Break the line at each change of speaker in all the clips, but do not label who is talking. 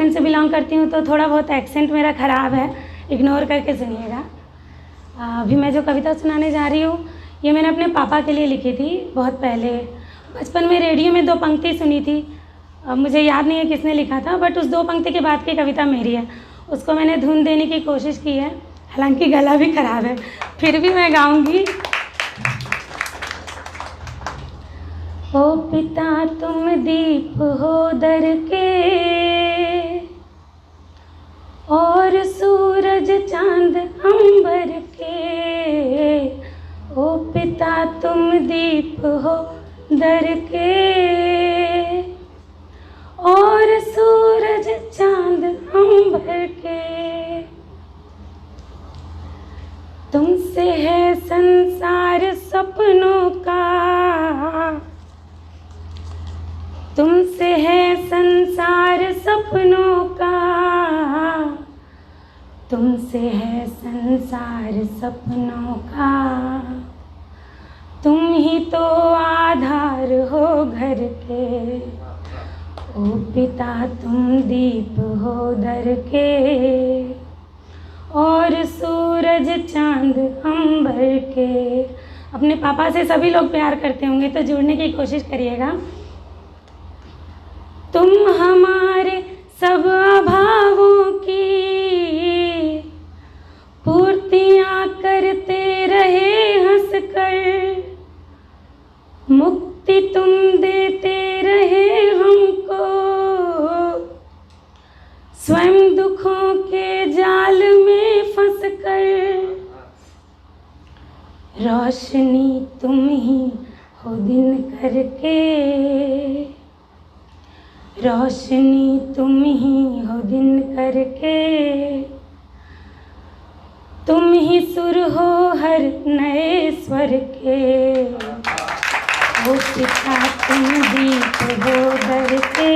झारखंड से बिलोंग करती हूँ, तो थोड़ा बहुत एक्सेंट मेरा ख़राब है, इग्नोर करके सुनिएगा। अभी मैं जो कविता सुनाने जा रही हूँ ये मैंने अपने पापा के लिए लिखी थी बहुत पहले। बचपन में रेडियो में 2 पंक्ति सुनी थी, मुझे याद नहीं है किसने लिखा था, बट उस 2 पंक्ति के बाद की कविता मेरी है। उसको मैंने धुन देने की कोशिश की है, हालांकि गला भी ख़राब है, फिर भी मैं गाऊंगी। ओ पिता तुम दीप हो दर के, और सूरज चांद अंबर के। ओ पिता तुम दीप हो दर के, और सूरज चांद अंबर के। तुमसे है संसार सपनों का, तुमसे है संसार सपनों का, तुमसे है संसार सपनों का। तुम ही तो आधार हो घर के, ओ पिता तुम दीप हो दर के, और सूरज चांद अंबर के। अपने पापा से सभी लोग प्यार करते होंगे, तो जुड़ने की कोशिश करिएगा। तुम हमारे सब अभावों की पूर्तियां करते रहे हंस कर, मुक्ति तुम देते रहे हमको, स्वयं दुखों के जाल में फंस कर। रोशनी तुम ही हो दिन करके, रोशनी तुम ही हो दिन करके। तुम ही सुर हो हर नए स्वर के, ओ पिता तुम दीप हो दर के,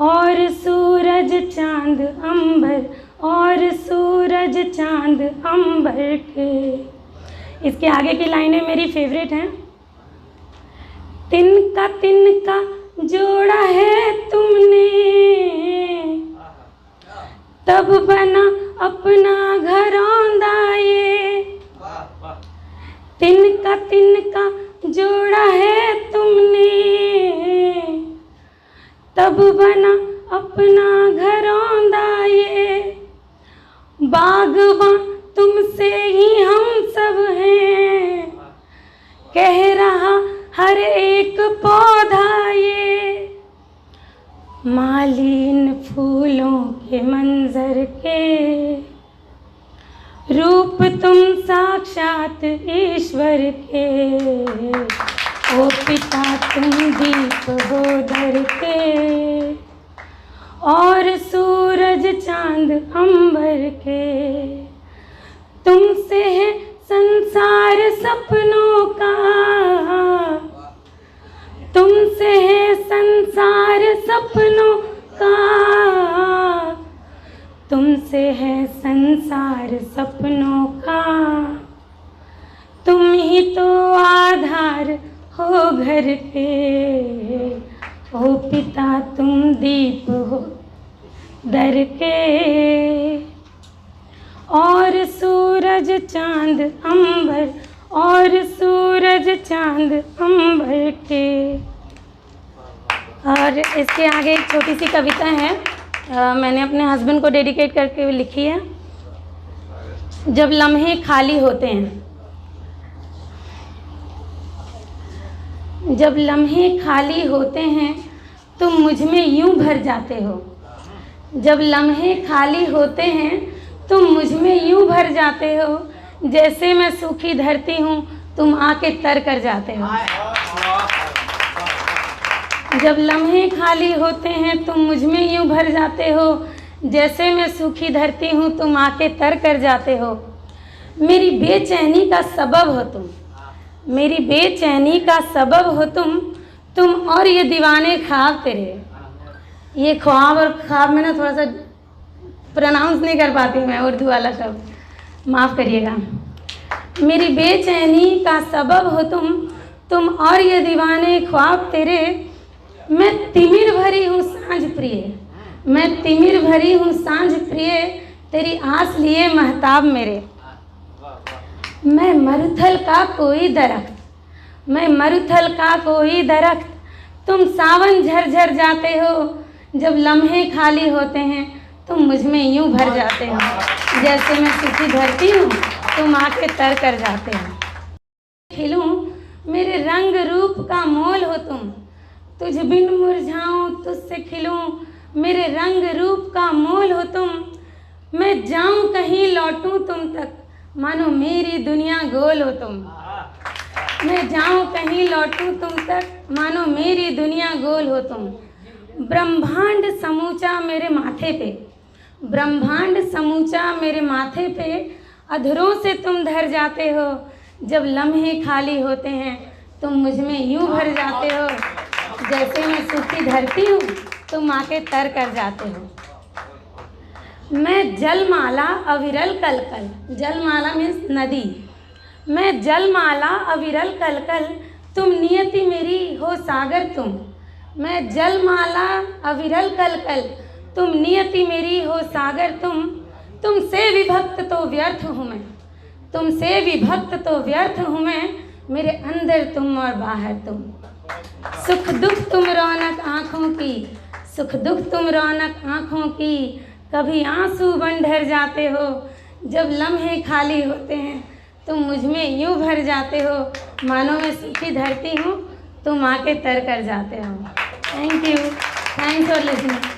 और सूरज चांद अंबर, और सूरज चांद अंबर के। इसके आगे की लाइनें मेरी फेवरेट हैं। तिनका जोड़ा है तुमने, तब बना अपना घरौंदा ये। तिनका जोड़ा है तुमने, तब बना अपना घरौंदा ये। बागबां तुमसे ही हम सब हैं, कह रहा हर एक पौधा ये। मालीन फूलों के मंजर के, रूप तुम साक्षात ईश्वर के। ओ पिता तुम दीप हो दर के, और सूरज चांद अंबर के। तुमसे है संसार सपनों का, तुमसे है संसार सपनों का, तुमसे है संसार सपनों का। तुम ही तो आधार हो घर के, ओ पिता तुम दीप हो दर के, और सूरज चांद अंबर, और सूरज चांद अंबर के। और इसके आगे एक छोटी सी कविता है, मैंने अपने हस्बैंड को डेडिकेट करके लिखी है। जब लम्हे खाली होते हैं, जब लम्हे खाली होते हैं तुम मुझ में यूं भर जाते हो। जब लम्हे खाली होते हैं तुम मुझ में यूं भर जाते हो, जैसे मैं सूखी धरती हूँ तुम आके तर कर जाते हो। जब लम्हे खाली होते हैं तुम मुझ में यूं भर जाते हो, जैसे मैं सूखी धरती हूँ तुम आके तर कर जाते हो। मेरी बेचैनी का सबब हो तुम, मेरी बेचैनी का सबब हो तुम और ये दीवाने ख्वाब तेरे। ये ख्वाब और ख्वाब में ना थोड़ा सा प्रोनाउंस नहीं कर पाती मैं उर्दू वाला शब्द, माफ़ करिएगा। मेरी बेचैनी का सबब हो तुम और ये दीवाने ख्वाब तेरे। मैं तिमिर भरी हूँ सांझ प्रिय, मैं तिमिर भरी हूँ सांझ प्रिय, तेरी आस लिए महताब मेरे। मैं मरुथल का कोई दरख्त, मैं मरुथल का कोई दरख्त, तुम सावन झरझर जाते हो। जब लम्हे खाली होते हैं तुम मुझ में यूं भर जाते हो। जैसे मैं सूखी धरती हूँ तुम आके तर कर जाते हो। खिलूं मेरे रंग रूप का मोल हो तुम, तुझ बिन मुरझाऊं तुझसे खिलूं मेरे रंग रूप का मोल हो तुम। मैं जाऊं कहीं लौटूं तुम तक, मानो मेरी दुनिया गोल हो तुम। मैं जाऊं कहीं लौटूं तुम तक, मानो मेरी दुनिया गोल हो तुम। ब्रह्मांड समूचा मेरे माथे पे, ब्रह्मांड समूचा मेरे माथे पे, अधरों से तुम धर जाते हो। जब लम्हे खाली होते हैं तुम मुझ में यूं भर जाते हो। जैसे मैं सूखी धरती हूँ तुम आके तर कर जाते हो। मैं जलमाला अविरल कलकल, जलमाला मीन्स नदी। मैं जलमाला अविरल कलकल, तुम नियति मेरी हो सागर तुम। मैं जलमाला अविरल कलकल, तुम नियति मेरी हो सागर तुम। तुमसे विभक्त तो व्यर्थ हूँ मैं, तुमसे विभक्त तो व्यर्थ हूँ मैं, मेरे अंदर तुम और बाहर तुम। सुख दुख तुम रौनक आँखों की, सुख दुख तुम रौनक आँखों की, कभी आंसू बन ढर जाते हो। जब लम्हे खाली होते हैं तुम मुझ में यूं भर जाते हो, मानो मैं सूखी धरती हूँ तुम आके तर कर जाते हो। Thank you, thanks for listening.